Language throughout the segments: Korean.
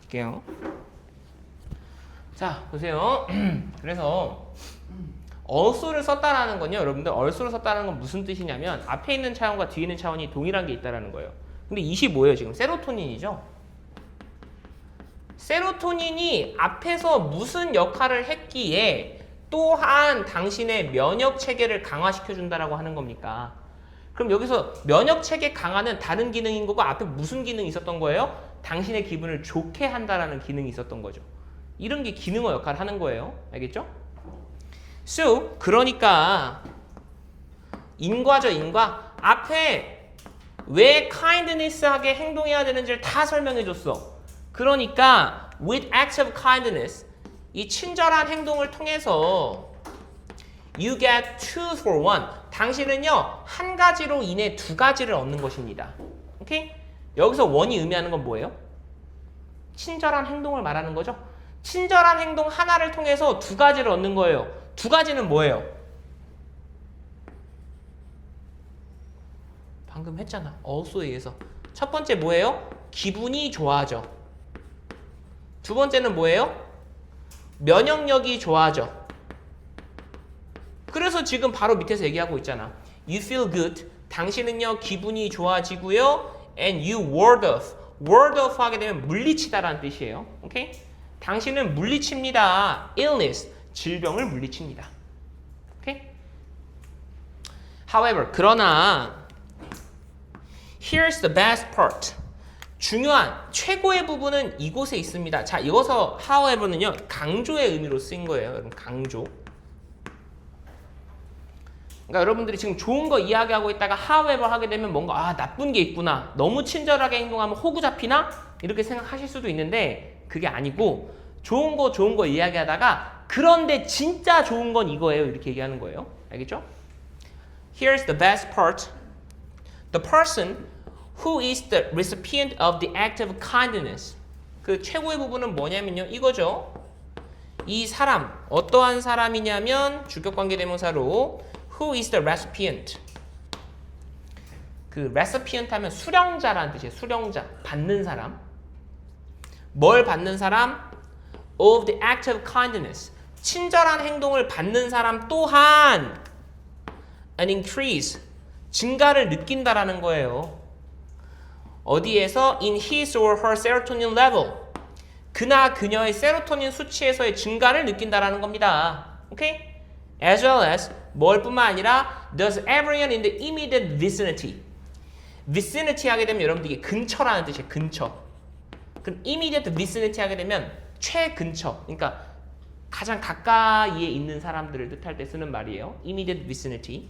할게요. 자, 보세요. 그래서 also를 썼다라는 건요. 여러분들 also를 썼다는 건 무슨 뜻이냐면 앞에 있는 차원과 뒤에 있는 차원이 동일한 게 있다라는 거예요. 근데 25예요. 지금 세로토닌이죠. 세로토닌이 앞에서 무슨 역할을 했기에 또한 당신의 면역 체계를 강화시켜 준다라고 하는 겁니까? 그럼 여기서 면역 체계 강화는 다른 기능인 거고 앞에 무슨 기능이 있었던 거예요? 당신의 기분을 좋게 한다라는 기능이 있었던 거죠. 이런 게 기능어 역할을 하는 거예요. 알겠죠? So, 그러니까 인과죠, 인과. 앞에 왜 kindness하게 행동해야 되는지를 다 설명해 줬어. 그러니까 with acts of kindness, 이 친절한 행동을 통해서 you get two for one. 당신은요, 한 가지로 인해 두 가지를 얻는 것입니다. 오케이? 여기서 one이 의미하는 건 뭐예요? 친절한 행동을 말하는 거죠. 친절한 행동 하나를 통해서 두 가지를 얻는 거예요. 두 가지는 뭐예요? 방금 했잖아. also에 의해서. 첫 번째 뭐예요? 기분이 좋아져. 두 번째는 뭐예요? 면역력이 좋아져. 그래서 지금 바로 밑에서 얘기하고 있잖아. You feel good. 당신은요 기분이 좋아지고요. And you ward off. ward off 하게 되면 물리치다라는 뜻이에요. 오케이? 당신은 물리칩니다. illness. 질병을 물리칩니다. 오케이? However, 그러나 here's the best part. 중요한 최고의 부분은 이곳에 있습니다. 자, 이어서 however는요. 강조의 의미로 쓰인 거예요. 여러분, 강조. 그러니까 여러분들이 지금 좋은 거 이야기하고 있다가 however 하게 되면 뭔가 나쁜 게 있구나. 너무 친절하게 행동하면 호구 잡히나? 이렇게 생각하실 수도 있는데 그게 아니고 좋은 거 이야기하다가 그런데 진짜 좋은 건 이거예요. 이렇게 얘기하는 거예요. 알겠죠? Here's the best part. The person who is the recipient of the act of kindness. 그 최고의 부분은 뭐냐면요. 이거죠. 이 사람, 어떠한 사람이냐면 주격관계 대명사로 who is the recipient. 그 recipient 하면 수령자라는 뜻이에요. 수령자, 받는 사람. 뭘 받는 사람? Of the act of kindness. 친절한 행동을 받는 사람 또한 an increase, 증가를 느낀다라는 거예요. 어디에서? In his or her serotonin level. 그나 그녀의 세로토닌 수치에서의 증가를 느낀다라는 겁니다. 오케이? As well as 뭘 뿐만 아니라 does everyone in the immediate vicinity. vicinity 하게 되면 여러분들 이게 근처라는 뜻이에요. 근처. 그럼 immediate vicinity 하게 되면 최근처. 그러니까 가장 가까이에 있는 사람들을 뜻할 때 쓰는 말이에요. immediate vicinity.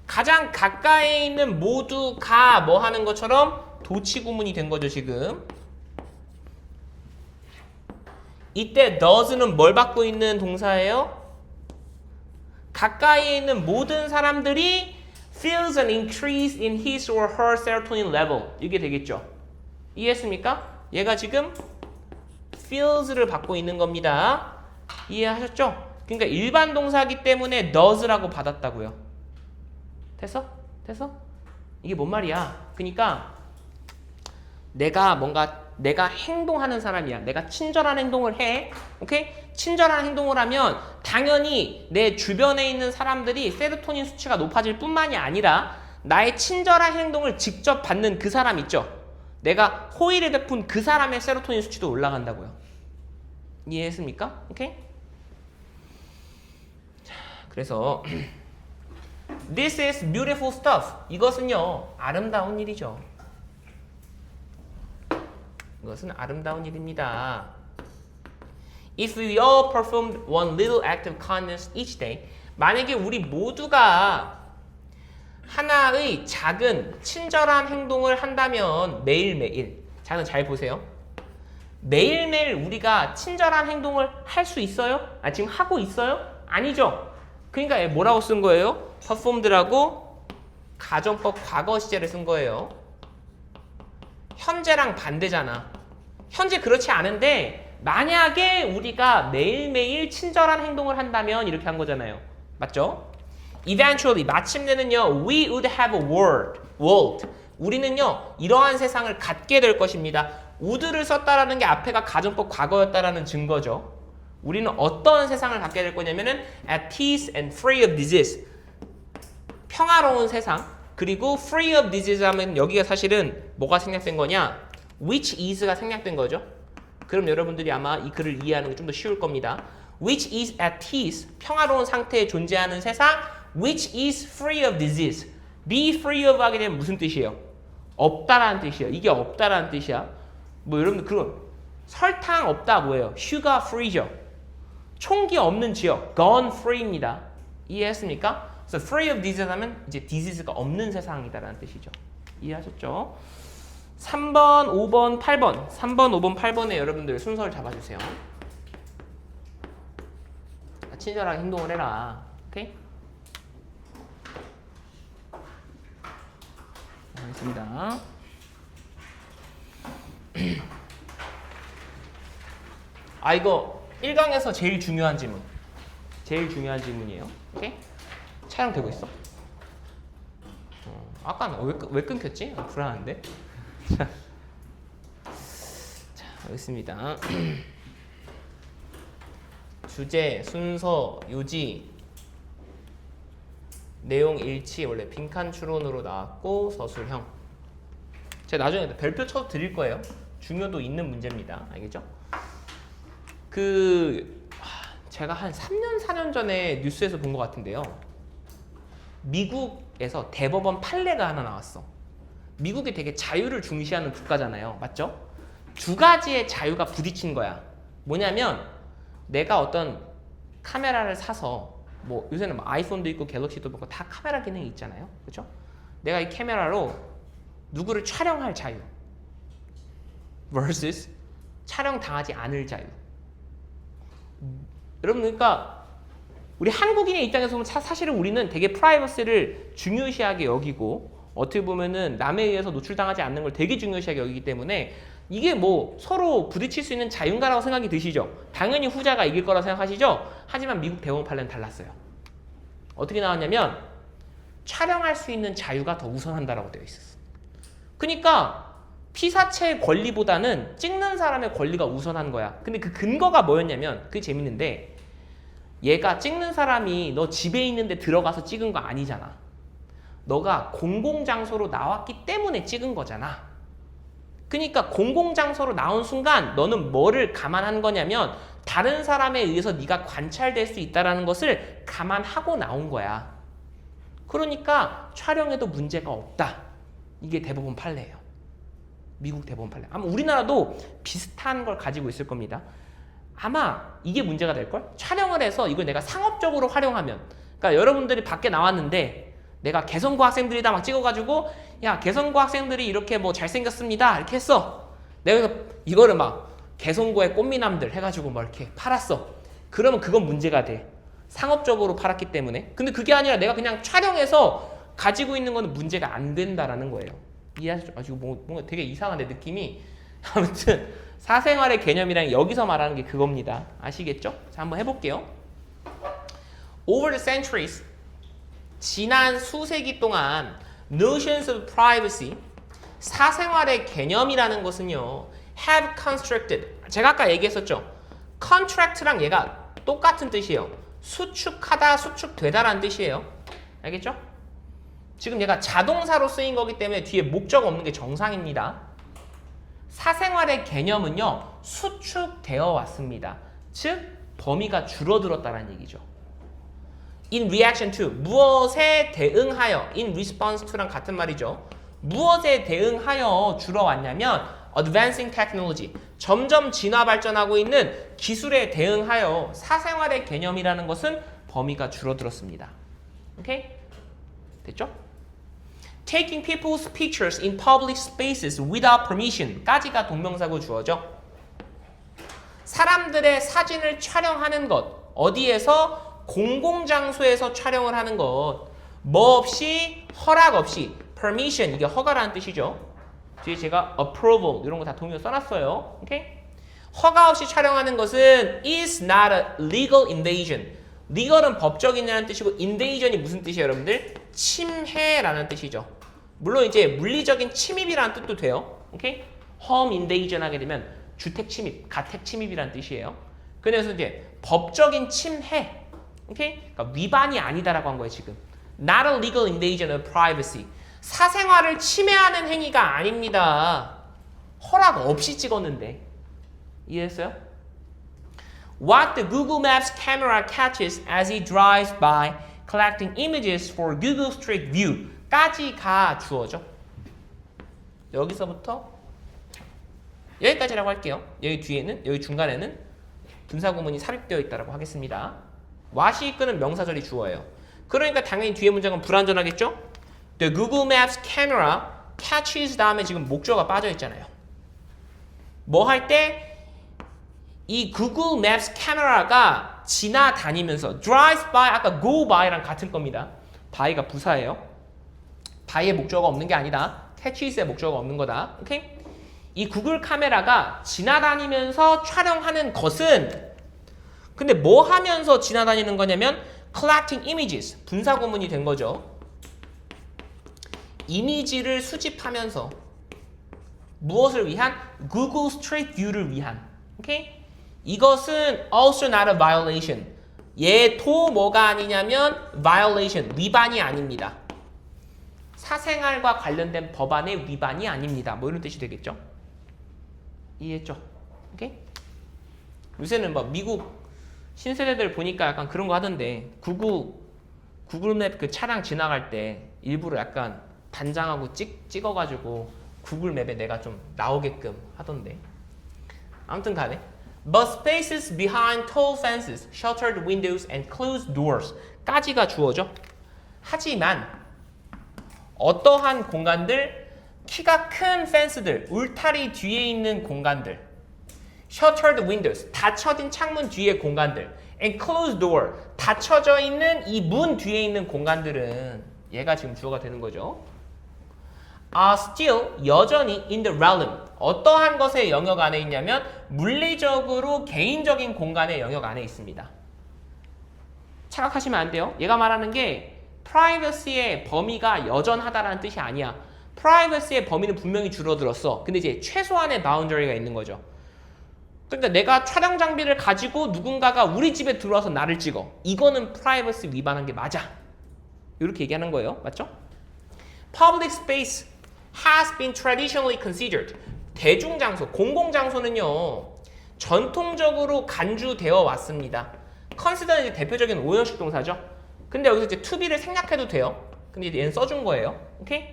가장 가까이에 있는 모두가 뭐 하는 것처럼 도치구문이 된 거죠, 지금. 이때 does는 뭘 받고 있는 동사예요? 가까이에 있는 모든 사람들이 feels an increase in his or her serotonin level. 이게 되겠죠. 이해했습니까? 얘가 지금 feels를 받고 있는 겁니다. 이해하셨죠? 그러니까 일반 동사이기 때문에 does라고 받았다고요. 됐어? 이게 뭔 말이야? 그러니까 내가 행동하는 사람이야. 내가 친절한 행동을 해. 오케이? 친절한 행동을 하면 당연히 내 주변에 있는 사람들이 세로토닌 수치가 높아질 뿐만이 아니라 나의 친절한 행동을 직접 받는 그 사람 있죠? 내가 호의를 베푼 그 사람의 세로토닌 수치도 올라간다고요. 이해했습니까? 오케이? 자, 그래서 This is beautiful stuff. 이것은요, 아름다운 일이죠. 이것은 아름다운 일입니다. If we all performed one little act of kindness each day, 만약에 우리 모두가 하나의 작은 친절한 행동을 한다면 매일매일, 잘 보세요. 매일매일 우리가 친절한 행동을 할 수 있어요? 지금 하고 있어요? 아니죠. 그러니까 뭐라고 쓴 거예요? performed라고 가정법 과거 시제를 쓴 거예요. 현재랑 반대잖아. 현재 그렇지 않은데 만약에 우리가 매일매일 친절한 행동을 한다면 이렇게 한 거잖아요. 맞죠? Eventually, 마침내는요, we would have a world. 우리는요, 이러한 세상을 갖게 될 것입니다. would를 썼다라는 게 앞에가 가정법 과거였다라는 증거죠. 우리는 어떤 세상을 갖게 될 거냐면은 at peace and free of disease. 평화로운 세상. 그리고 free of disease 하면 여기가 사실은 뭐가 생략된 거냐? which is가 생략된 거죠. 그럼 여러분들이 아마 이 글을 이해하는 게 좀 더 쉬울 겁니다. which is at peace. 평화로운 상태에 존재하는 세상. which is free of disease. be free of 하게 되면 무슨 뜻이에요? 없다라는 뜻이에요. 이게 없다라는 뜻이야. 뭐 여러분들 그럼 설탕 없다 뭐예요? sugar free죠. 총기 없는 지역 gone free입니다. 이해했습니까? 그래서 free of disease 하면 이제 disease가 없는 세상이다라는 뜻이죠. 이해하셨죠? 3번, 5번, 8번 3번, 5번, 8번에 여러분들 순서를 잡아주세요. 친절하게 행동을 해라. 오케이? 알겠습니다. 아 이거 1강에서 제일 중요한 질문. 제일 중요한 질문이에요. 오케이? 촬영되고 있어? 아까는 왜 끊겼지? 불안한데? 자, 알겠습니다. 주제, 순서, 요지, 내용 일치 원래 빈칸 추론으로 나왔고 서술형. 제가 나중에 별표 쳐서 드릴 거예요. 중요도 있는 문제입니다. 알겠죠? 제가 한 3년, 4년 전에 뉴스에서 본 것 같은데요. 미국에서 대법원 판례가 하나 나왔어. 미국이 되게 자유를 중시하는 국가잖아요. 맞죠? 두 가지의 자유가 부딪힌 거야. 뭐냐면 내가 어떤 카메라를 사서 뭐 요새는 뭐 아이폰도 있고 갤럭시도 있고 다 카메라 기능이 있잖아요. 그렇죠? 내가 이 카메라로 누구를 촬영할 자유 vs 촬영 당하지 않을 자유. 여러분 그러니까 우리 한국인의 입장에서 보면 사실은 우리는 되게 프라이버시를 중요시하게 여기고 어떻게 보면은 남에 의해서 노출당하지 않는 걸 되게 중요시하게 여기기 때문에 이게 뭐 서로 부딪힐 수 있는 자유인가라고 생각이 드시죠? 당연히 후자가 이길 거라고 생각하시죠? 하지만 미국 대법원 판례는 달랐어요. 어떻게 나왔냐면 촬영할 수 있는 자유가 더 우선한다라고 되어 있었어. 그러니까 피사체의 권리보다는 찍는 사람의 권리가 우선한 거야. 근데 그 근거가 뭐였냐면 그게 재밌는데 얘가 찍는 사람이 너 집에 있는데 들어가서 찍은 거 아니잖아. 너가 공공장소로 나왔기 때문에 찍은 거잖아. 그러니까 공공장소로 나온 순간 너는 뭐를 감안한 거냐면 다른 사람에 의해서 네가 관찰될 수 있다는 것을 감안하고 나온 거야. 그러니까 촬영에도 문제가 없다. 이게 대법원 판례예요. 미국 대법원 판례. 아마 우리나라도 비슷한 걸 가지고 있을 겁니다. 아마 이게 문제가 될걸? 촬영을 해서 이걸 내가 상업적으로 활용하면 그러니까 여러분들이 밖에 나왔는데 내가 개성고 학생들이다 막 찍어가지고 야 개성고 학생들이 이렇게 뭐 잘생겼습니다 이렇게 했어. 내가 이거를 막 개성고의 꽃미남들 해가지고 막 이렇게 팔았어. 그러면 그건 문제가 돼. 상업적으로 팔았기 때문에. 근데 그게 아니라 내가 그냥 촬영해서 가지고 있는 거는 문제가 안 된다라는 거예요. 이해하시죠? 지금 뭔가 되게 이상한데 느낌이. 아무튼 사생활의 개념이랑 여기서 말하는 게 그겁니다. 아시겠죠? 자 한번 해볼게요. Over the centuries 지난 수세기 동안 notions of privacy 사생활의 개념이라는 것은요 have constructed 제가 아까 얘기했었죠. contract랑 얘가 똑같은 뜻이에요. 수축하다, 수축되다라는 뜻이에요. 알겠죠? 지금 얘가 자동사로 쓰인 거기 때문에 뒤에 목적 없는 게 정상입니다. 사생활의 개념은요 수축되어 왔습니다. 즉 범위가 줄어들었다는 얘기죠. In reaction to 무엇에 대응하여 in response to랑 같은 말이죠. 무엇에 대응하여 줄어왔냐면 advancing technology 점점 진화 발전하고 있는 기술에 대응하여 사생활의 개념이라는 것은 범위가 줄어들었습니다. 오케이? 됐죠? Taking people's pictures in public spaces without permission 까지가 동명사고 주어죠. 사람들의 사진을 촬영하는 것 어디에서? 공공장소에서 촬영을 하는 것 뭐 없이 허락 없이 permission 이게 허가라는 뜻이죠. 뒤에 제가 approval 이런 거 다 동의어 써놨어요. 오케이? 허가 없이 촬영하는 것은 is not a legal invasion. legal은 법적이라는 뜻이고 invasion이 무슨 뜻이에요, 여러분들? 침해라는 뜻이죠. 물론 이제 물리적인 침입이라는 뜻도 돼요. 오케이? home invasion 하게 되면 주택 침입, 가택 침입이란 뜻이에요. 그래서 이제 법적인 침해, 오케이? 그러니까 위반이 아니다라고 한 거예요 지금. Not a legal invasion of privacy. 사생활을 침해하는 행위가 아닙니다. 허락 없이 찍었는데. 이해했어요? What the Google Maps camera catches as he drives by collecting images for Google Street View 까지가 주어죠. 여기서부터 여기까지라고 할게요. 여기 뒤에는, 여기 중간에는 분사구문이 삽입되어 있다고 하겠습니다. what이 이끄는 명사절이 주어예요. 그러니까 당연히 뒤에 문장은 불완전하겠죠? The Google Maps camera catches 다음에 지금 목적어가 빠져 있잖아요. 뭐 할 때 이 Google Maps 카메라가 지나다니면서 drive by 아까 go by랑 같은 겁니다. by가 부사예요. by의 목적어가 없는 게 아니다. catches의 목적어가 없는 거다. 오케이? 이 구글 카메라가 지나다니면서 촬영하는 것은 근데 뭐 하면서 지나다니는 거냐면 collecting images 분사구문이 된 거죠. 이미지를 수집하면서 무엇을 위한? Google Street View를 위한. 오케이? 이것은 also not a violation. 얘도 뭐가 아니냐면 violation, 위반이 아닙니다. 사생활과 관련된 법안의 위반이 아닙니다. 뭐 이런 뜻이 되겠죠? 이해했죠? 오케이? 요새는 뭐 미국 신세대들 보니까 약간 그런 거 하던데 구글맵 그 차량 지나갈 때 일부러 약간 단장하고 찍어가지고 구글맵에 내가 좀 나오게끔 하던데. 아무튼 간에 But spaces behind tall fences, sheltered windows and closed doors 까지가 주어져. 하지만 어떠한 공간들, 키가 큰 펜스들, 울타리 뒤에 있는 공간들, sheltered windows, 닫혀진 창문 뒤의 공간들, and closed door, 닫혀져 있는 이 문 뒤에 있는 공간들은 얘가 지금 주어가 되는 거죠. are still 여전히 in the realm. 어떠한 것의 영역 안에 있냐면 물리적으로 개인적인 공간의 영역 안에 있습니다. 착각하시면 안 돼요. 얘가 말하는 게 privacy의 범위가 여전하다라는 뜻이 아니야. privacy의 범위는 분명히 줄어들었어. 근데 이제 최소한의 boundary가 있는 거죠. 그러니까 내가 촬영 장비를 가지고 누군가가 우리 집에 들어와서 나를 찍어. 이거는 privacy 위반한 게 맞아. 이렇게 얘기하는 거예요. 맞죠? Public space has been traditionally considered. 대중장소, 공공장소는요. 전통적으로 간주되어 왔습니다. consider는 대표적인 오형식 동사죠. 근데 여기서 이제 to be를 생략해도 돼요. 근데 이제 얘는 써준 거예요. 오케이?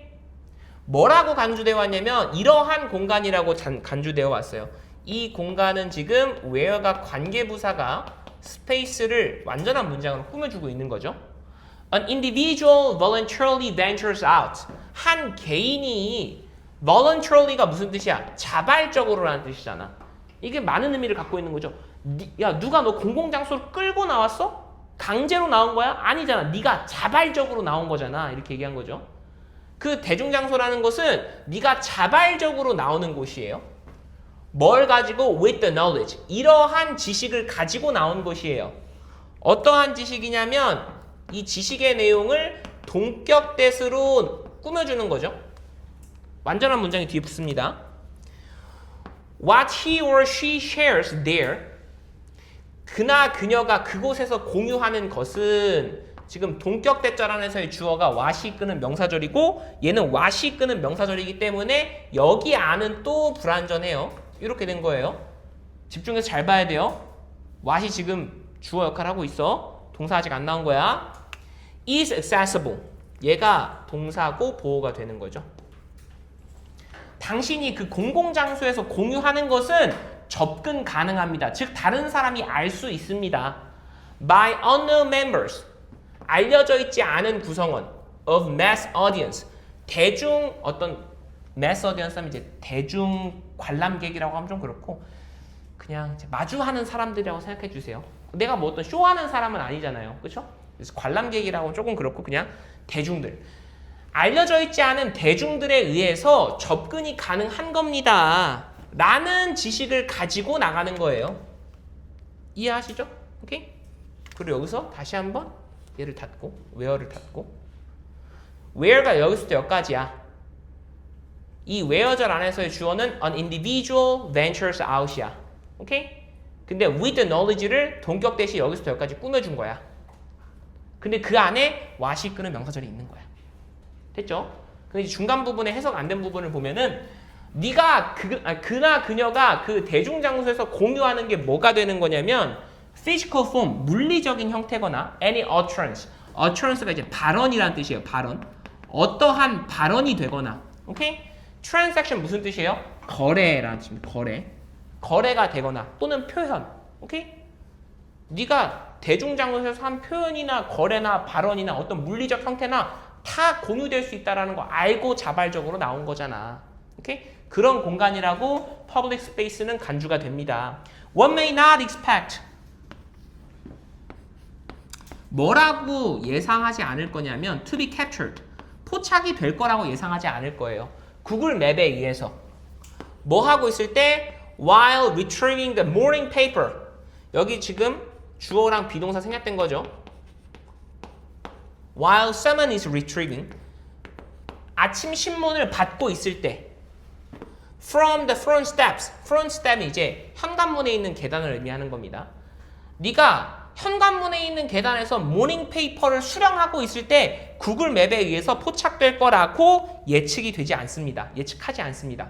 뭐라고 간주되어 왔냐면 이러한 공간이라고 간주되어 왔어요. 이 공간은 지금 where가 관계부사가 space를 완전한 문장으로 꾸며주고 있는 거죠. An individual voluntarily ventures out. 한 개인이 voluntary가 무슨 뜻이야? 자발적으로라는 뜻이잖아. 이게 많은 의미를 갖고 있는 거죠. 야, 누가 너 공공장소를 끌고 나왔어? 강제로 나온 거야? 아니잖아. 네가 자발적으로 나온 거잖아. 이렇게 얘기한 거죠. 그 대중장소라는 것은 네가 자발적으로 나오는 곳이에요. 뭘 가지고? With the knowledge. 이러한 지식을 가지고 나온 곳이에요. 어떠한 지식이냐면 이 지식의 내용을 동격대스로 꾸며주는 거죠. 완전한 문장이 뒤에 붙습니다. What he or she shares there. 그나 그녀가 그곳에서 공유하는 것은 지금 동격대절안에서의 주어가 what이 끄는 명사절이고 얘는 what이 끄는 명사절이기 때문에 여기 안은 또 불완전해요. 이렇게 된 거예요. 집중해서 잘 봐야 돼요. what이 지금 주어 역할을 하고 있어. 동사 아직 안 나온 거야. is accessible. 얘가 동사고 보호가 되는 거죠. 당신이 그 공공장소에서 공유하는 것은 접근 가능합니다. 즉 다른 사람이 알 수 있습니다. By unknown members. 알려져 있지 않은 구성원 of mass audience. 대중 어떤 mass audience 하면 이제 대중 관람객이라고 하면 좀 그렇고 그냥 마주하는 사람들이라고 생각해 주세요. 내가 뭐 어떤 쇼하는 사람은 아니잖아요. 그렇죠? 그래서 관람객이라고 조금 그렇고 그냥 대중들. 알려져 있지 않은 대중들에 의해서 접근이 가능한 겁니다. 라는 지식을 가지고 나가는 거예요. 이해하시죠? 오케이? 그리고 여기서 다시 한번 얘를 닫고 where를 닫고 where가 여기서부터 여기까지야. 이 where절 안에서의 주어는 an individual ventures out이야. 오케이? 근데 with the knowledge를 동격 대시 여기서부터 여기까지 꾸며준 거야. 근데 그 안에 what이 끄는 명사절이 있는 거야. 됐죠? 근데 중간 부분에 해석 안 된 부분을 보면은 네가 그나 그녀가 그 대중장소에서 공유하는 게 뭐가 되는 거냐면 physical form, 물리적인 형태거나 any utterance, utterance가 이제 발언이라는 뜻이에요. 발언. 어떠한 발언이 되거나 오케이? transaction 무슨 뜻이에요? 거래라는 뜻입니다. 거래가 되거나 또는 표현. 오케이? 네가 대중장소에서 한 표현이나 거래나 발언이나 어떤 물리적 형태나 다 공유될 수 있다는 거 알고 자발적으로 나온 거잖아. 오케이? 그런 공간이라고 public space는 간주가 됩니다. One may not expect. 뭐라고 예상하지 않을 거냐면 to be captured. 포착이 될 거라고 예상하지 않을 거예요. 구글 맵에 의해서. 뭐 하고 있을 때 while retrieving the morning paper. 여기 지금 주어랑 비동사 생략된 거죠. While someone is retrieving. 아침 신문을 받고 있을 때 from the front steps. front step이 이제 현관문에 있는 계단을 의미하는 겁니다. 네가 현관문에 있는 계단에서 모닝 페이퍼를 수령하고 있을 때 구글 맵에 의해서 포착될 거라고 예측하지 않습니다.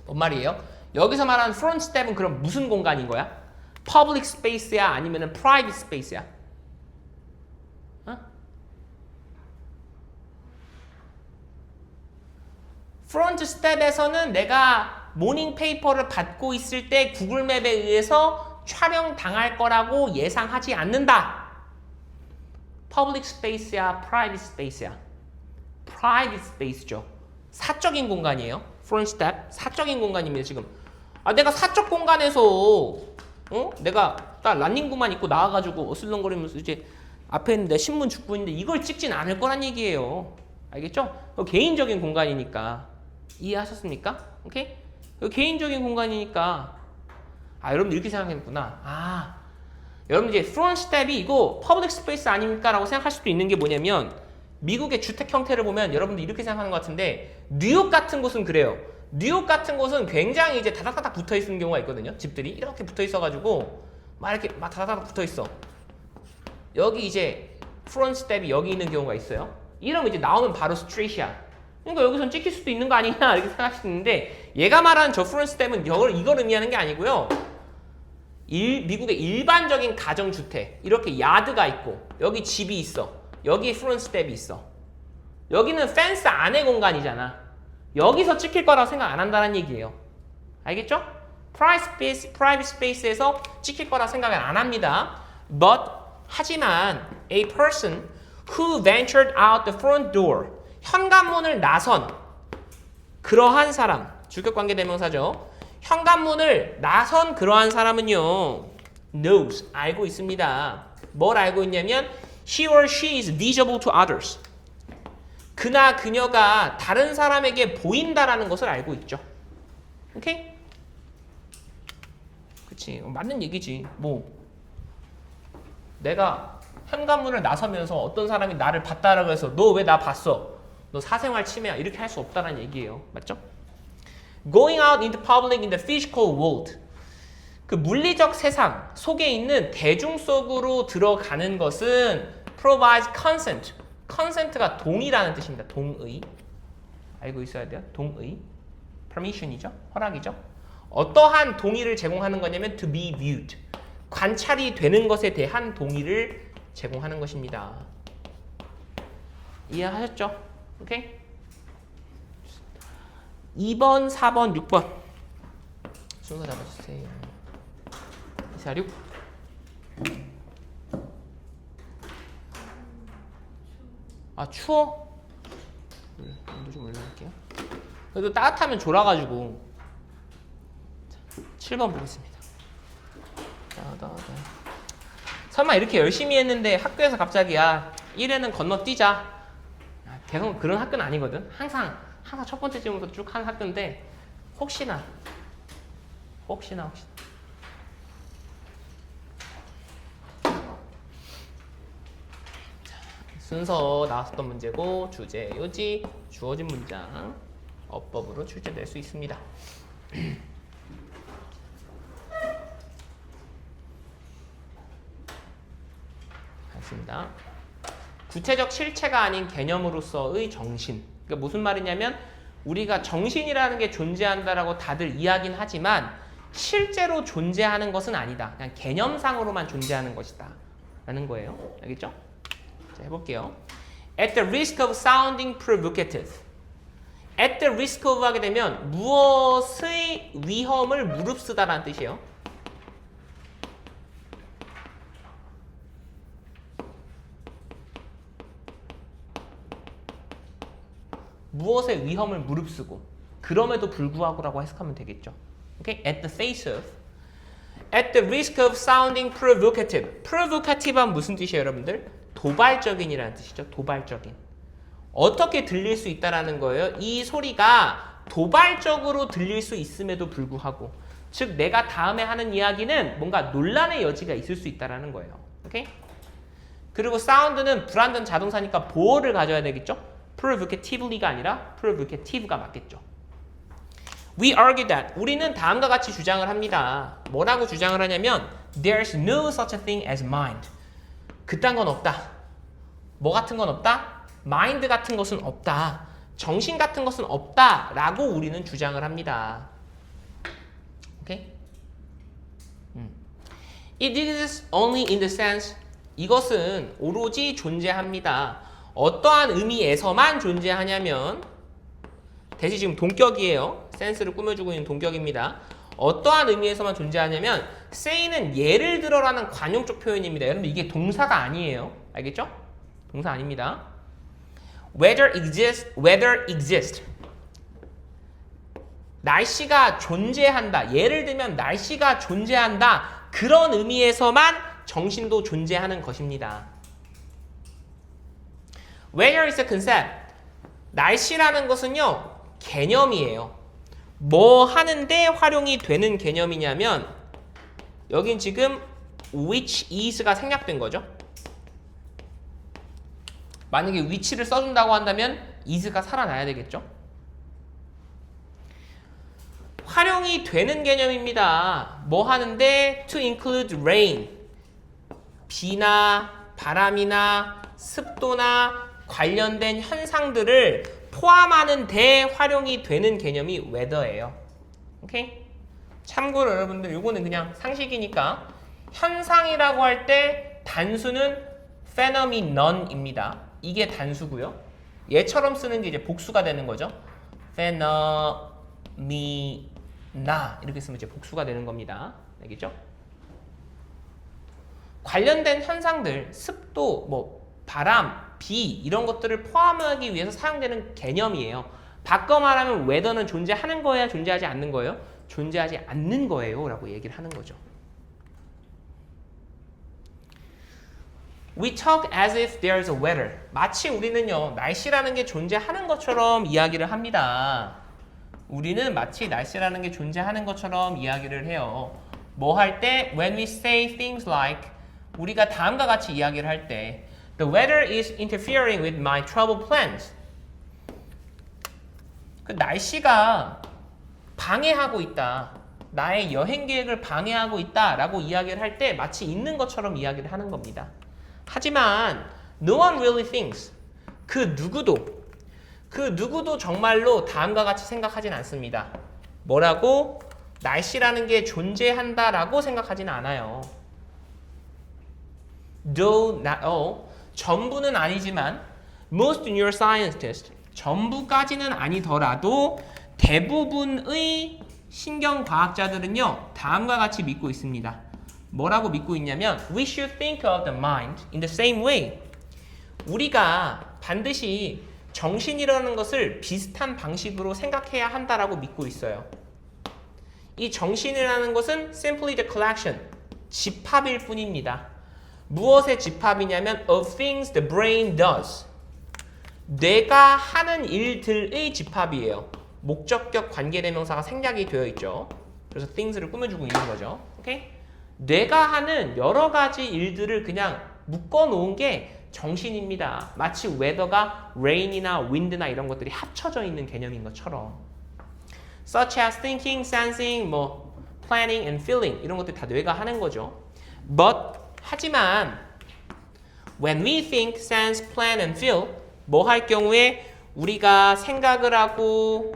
뭔 말이에요? 여기서 말하는 front step은 그럼 무슨 공간인 거야? public space야 아니면 private space야? 프론트 스텝에서는 내가 모닝 페이퍼를 받고 있을 때 구글 맵에 의해서 촬영 당할 거라고 예상하지 않는다. 퍼블릭 스페이스야, 프라이빗 스페이스야? 프라이빗 스페이스죠. 사적인 공간이에요. 프론트 스텝 사적인 공간입니다. 지금 내가 사적 공간에서 내가 딱 런닝구만 입고 나와가지고 어슬렁거리면서 이제 앞에 있는 내 신문 죽고 있는데 이걸 찍진 않을 거란 얘기예요. 알겠죠? 개인적인 공간이니까. 이해하셨습니까? 오케이? 개인적인 공간이니까 여러분들 이렇게 생각했구나. 여러분 이제 front step이 이거 public space 아닙니까? 라고 생각할 수도 있는 게 뭐냐면 미국의 주택 형태를 보면 여러분들 이렇게 생각하는 것 같은데 뉴욕 같은 곳은 그래요. 뉴욕 같은 곳은 굉장히 이제 다닥다닥 붙어 있는 경우가 있거든요. 집들이 이렇게 붙어 있어가지고 막 이렇게 막 다닥다닥 붙어 있어. 여기 이제 front step이 여기 있는 경우가 있어요. 이러면 이제 나오면 바로 스트레이트야. 그러니까 여기선 찍힐 수도 있는 거 아니냐 이렇게 생각할 수 있는데 얘가 말하는 저 프론트 스텝은 이걸 의미하는 게 아니고요. 미국의 일반적인 가정주택 이렇게 야드가 있고 여기 집이 있어. 여기 프론트 스텝이 있어. 여기는 펜스 안의 공간이잖아. 여기서 찍힐 거라고 생각 안 한다는 얘기예요. 알겠죠? 프라이빗 스페이스에서 찍힐 거라고 생각을 안 합니다. 하지만 a person who ventured out the front door 현관문을 나선 그러한 사람 주격관계 대명사죠. 현관문을 나선 그러한 사람은요 knows 알고 있습니다. 뭘 알고 있냐면 he or she is visible to others. 그나 그녀가 다른 사람에게 보인다라는 것을 알고 있죠. 오케이? 그치 맞는 얘기지. 내가 현관문을 나서면서 어떤 사람이 나를 봤다라고 해서 너 왜 나 봤어? 너 사생활 침해야. 이렇게 할 수 없다는 얘기예요. 맞죠? Going out into public in the physical world. 그 물리적 세상 속에 있는 대중 속으로 들어가는 것은 provides consent. consent가 동의라는 뜻입니다. 동의. 알고 있어야 돼요. 동의. permission이죠. 허락이죠. 어떠한 동의를 제공하는 거냐면 to be viewed. 관찰이 되는 것에 대한 동의를 제공하는 것입니다. 이해하셨죠? 오케이? 2번, 4번, 6번 순서 잡아주세요. 2, 4, 6 추워? 온도 좀 올려볼게요. 그래도 따뜻하면 졸아가지고 7번 보겠습니다. 설마 이렇게 열심히 했는데 학교에서 갑자기 1회는 건너뛰자. 계속 그런 학교는 아니거든. 항상 첫 번째 질문부터 쭉 하는 학교인데 혹시나 순서 나왔었던 문제고 주제, 요지, 주어진 문장 어법으로 출제될 수 있습니다. 알겠습니다. 구체적 실체가 아닌 개념으로서의 정신. 그러니까 무슨 말이냐면 우리가 정신이라는 게 존재한다라고 다들 이야기는 하지만 실제로 존재하는 것은 아니다. 그냥 개념상으로만 존재하는 것이다. 라는 거예요. 알겠죠? 자, 해볼게요. At the risk of sounding provocative. At the risk of 하게 되면 무엇의 위험을 무릅쓰다라는 뜻이에요. 무엇의 위험을 무릅쓰고 그럼에도 불구하고라고 해석하면 되겠죠. Okay? At the face of. At the risk of sounding provocative. provocative한 무슨 뜻이에요, 여러분들? 도발적인이라는 뜻이죠. 도발적인. 어떻게 들릴 수 있다라는 거예요? 이 소리가 도발적으로 들릴 수 있음에도 불구하고, 즉 내가 다음에 하는 이야기는 뭔가 논란의 여지가 있을 수 있다라는 거예요. 오케이? 그리고 사운드는 불완전 자동사니까 보어를 가져야 되겠죠? provocativelly가 아니라 provocative가 맞겠죠. We argue that. 우리는 다음과 같이 주장을 합니다. 뭐라고 주장을 하냐면 There's no such a thing as mind. 그딴 건 없다. 뭐 같은 건 없다? 마인드 같은 것은 없다. 정신 같은 것은 없다. 라고 우리는 주장을 합니다. 오케이? It exists only in the sense. 이것은 오로지 존재합니다. 어떠한 의미에서만 존재하냐면, 대신 지금 동격이에요. 센스를 꾸며주고 있는 동격입니다. 어떠한 의미에서만 존재하냐면 say는 예를 들어라는 관용적 표현입니다. 여러분 이게 동사가 아니에요. 알겠죠? 동사 아닙니다. Whether exist. 날씨가 존재한다. 예를 들면 날씨가 존재한다. 그런 의미에서만 정신도 존재하는 것입니다. Weather is a concept. 날씨라는 것은요, 개념이에요. 뭐 하는데 활용이 되는 개념이냐면, 여긴 지금 which is가 생략된 거죠. 만약에 which를 써준다고 한다면 is가 살아나야 되겠죠. 활용이 되는 개념입니다. 뭐 하는데 to include rain. 비나 바람이나 습도나 관련된 현상들을 포함하는 데 활용이 되는 개념이 weather예요. 오케이? 참고로 여러분들 이거는 그냥 상식이니까 현상이라고 할 때 단수는 phenomenon입니다. 이게 단수고요. 얘처럼 쓰는 게 이제 복수가 되는 거죠. phenomena 이렇게 쓰면 이제 복수가 되는 겁니다. 알겠죠? 관련된 현상들, 습도, 뭐 바람, 비 이런 것들을 포함하기 위해서 사용되는 개념이에요. 바꿔 말하면 weather는 존재하는 거예요, 존재하지 않는 거예요? 존재하지 않는 거예요 라고 얘기를 하는 거죠. We talk as if there's a weather. 마치 우리는요, 날씨라는 게 존재하는 것처럼 이야기를 합니다. 우리는 마치 날씨라는 게 존재하는 것처럼 이야기를 해요. 뭐 할 때? When we say things like, 우리가 다음과 같이 이야기를 할 때 The weather is interfering with my travel plans. 그 날씨가 방해하고 있다. 나의 여행 계획을 방해하고 있다 라고 이야기를 할 때 마치 있는 것처럼 이야기를 하는 겁니다. 하지만 no one really thinks. 그 누구도 정말로 다음과 같이 생각하진 않습니다. 뭐라고? 날씨라는 게 존재한다 라고 생각하진 않아요. Though not all. 전부는 아니지만 most neuroscientists, 전부까지는 아니더라도 대부분의 신경과학자들은요, 다음과 같이 믿고 있습니다. 뭐라고 믿고 있냐면 We should think of the mind in the same way. 우리가 반드시 정신이라는 것을 비슷한 방식으로 생각해야 한다라고 믿고 있어요. 이 정신이라는 것은 simply the collection, 집합일 뿐입니다. 무엇의 집합이냐면 of things the brain does. 뇌가 하는 일들의 집합이에요. 목적격 관계대명사가 생략이 되어 있죠. 그래서 things를 꾸며주고 있는 거죠. 오케이? 뇌가 하는 여러 가지 일들을 그냥 묶어 놓은 게 정신입니다. 마치 weather가 rain이나 wind나 이런 것들이 합쳐져 있는 개념인 것처럼. Such as thinking, sensing, planning and feeling 이런 것들 다 뇌가 하는 거죠. But 하지만 when we think, sense, plan and feel 뭐 할 경우에 우리가 생각을 하고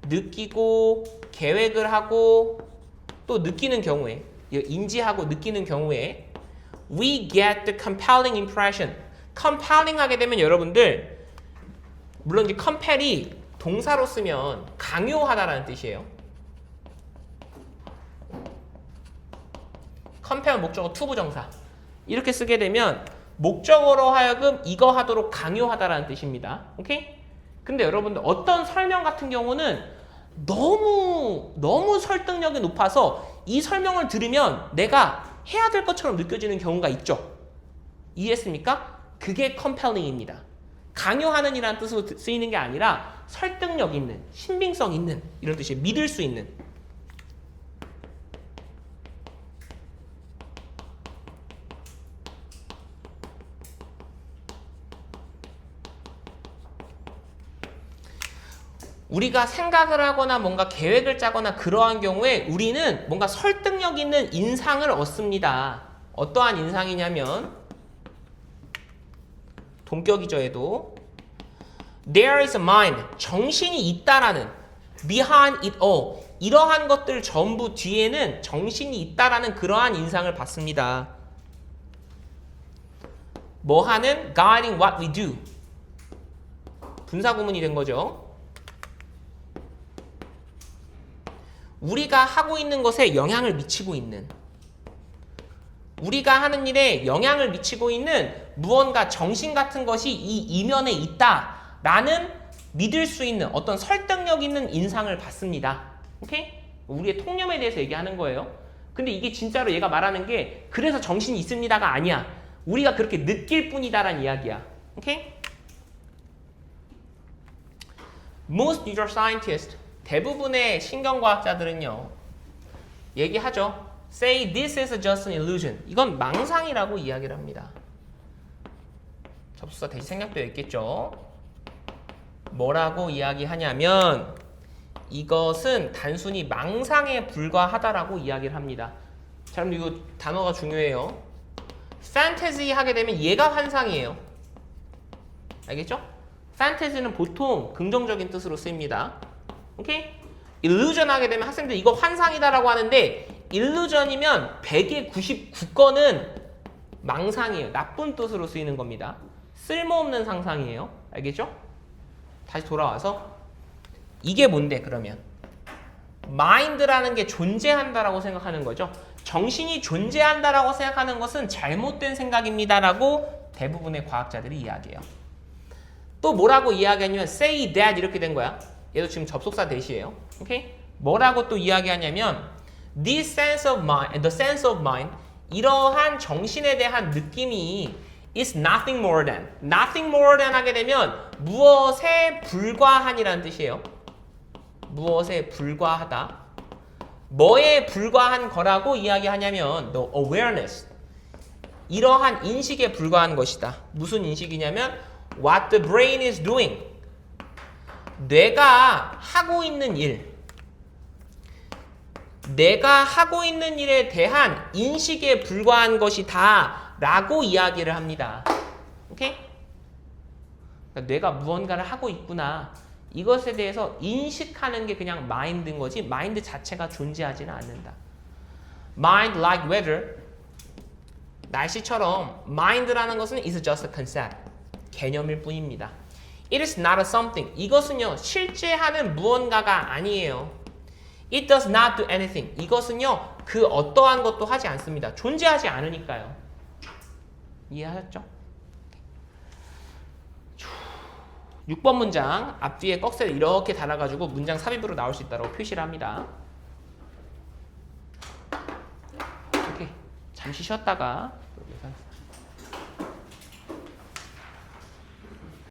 느끼고 계획을 하고 또 느끼는 경우에 인지하고 느끼는 경우에 we get the compelling impression. compelling 하게 되면 여러분들 물론 이제 compel이 동사로 쓰면 강요하다라는 뜻이에요. compel 목적어 to 부정사 이렇게 쓰게 되면 목적어로 하여금 이거 하도록 강요하다라는 뜻입니다. 오케이? 근데 여러분들 어떤 설명 같은 경우는 너무 설득력이 높아서 이 설명을 들으면 내가 해야 될 것처럼 느껴지는 경우가 있죠. 이해했습니까? 그게 compelling입니다. 강요하는 이라는 뜻으로 쓰이는 게 아니라 설득력 있는, 신빙성 있는 이런 뜻이에요. 믿을 수 있는. 우리가 생각을 하거나 뭔가 계획을 짜거나 그러한 경우에 우리는 뭔가 설득력 있는 인상을 얻습니다. 어떠한 인상이냐면 동격이죠 얘도. There is a mind. 정신이 있다라는 behind it all. 이러한 것들 전부 뒤에는 정신이 있다라는 그러한 인상을 받습니다. 뭐 하는? Guiding what we do. 분사구문이 된 거죠. 우리가 하고 있는 것에 영향을 미치고 있는 우리가 하는 일에 영향을 미치고 있는 무언가 정신 같은 것이 이 이면에 있다라는 믿을 수 있는 어떤 설득력 있는 인상을 받습니다. 오케이? 우리의 통념에 대해서 얘기하는 거예요. 근데 이게 진짜로 얘가 말하는 게 그래서 정신이 있습니다가 아니야. 우리가 그렇게 느낄 뿐이다라는 이야기야. 오케이? Most neuroscientists 대부분의 신경과학자들은요 얘기하죠. Say this is just an illusion. 이건 망상이라고 이야기를 합니다. 접속사 대시 생략되어 있겠죠. 뭐라고 이야기하냐면 이것은 단순히 망상에 불과하다라고 이야기를 합니다. 자, 그럼 이거 단어가 중요해요. Fantasy 하게 되면 얘가 환상이에요. 알겠죠? Fantasy는 보통 긍정적인 뜻으로 쓰입니다. 오케이? illusion 하게 되면 학생들 이거 환상이다라고 하는데 illusion이면 100의 99건은 망상이에요. 나쁜 뜻으로 쓰이는 겁니다. 쓸모없는 상상이에요. 알겠죠? 다시 돌아와서 이게 뭔데 그러면? mind라는 게 존재한다라고 생각하는 거죠. 정신이 존재한다라고 생각하는 것은 잘못된 생각입니다라고 대부분의 과학자들이 이야기해요. 또 뭐라고 이야기하냐면 say that 이렇게 된 거야. 얘도 지금 접속사 대시예요. 오케이? 뭐라고 또 이야기하냐면 this sense of mind, the sense of mind 이러한 정신에 대한 느낌이 is nothing more than 하게 되면 무엇에 불과한이라는 뜻이에요. 무엇에 불과하다. 뭐에 불과한 거라고 이야기하냐면 the awareness 이러한 인식에 불과한 것이다. 무슨 인식이냐면 what the brain is doing 뇌가 하고 있는 일 내가 하고 있는 일에 대한 인식에 불과한 것이다 라고 이야기를 합니다. 오케이? 그러니까 뇌가 무언가를 하고 있구나 이것에 대해서 인식하는 게 그냥 마인드인 거지 마인드 자체가 존재하지는 않는다. Mind like weather 날씨처럼 mind라는 것은 is just a concept 개념일 뿐입니다. It is not a something. 이것은요 실제 하는 무언가가 아니에요. It does not do anything. 이것은요 그 어떠한 것도 하지 않습니다. 존재하지 않으니까요. 이해하셨죠? 6번 문장 앞뒤에 꺽쇠를 이렇게 달아가지고 문장 삽입으로 나올 수 있다고 표시를 합니다. 이렇게 잠시 쉬었다가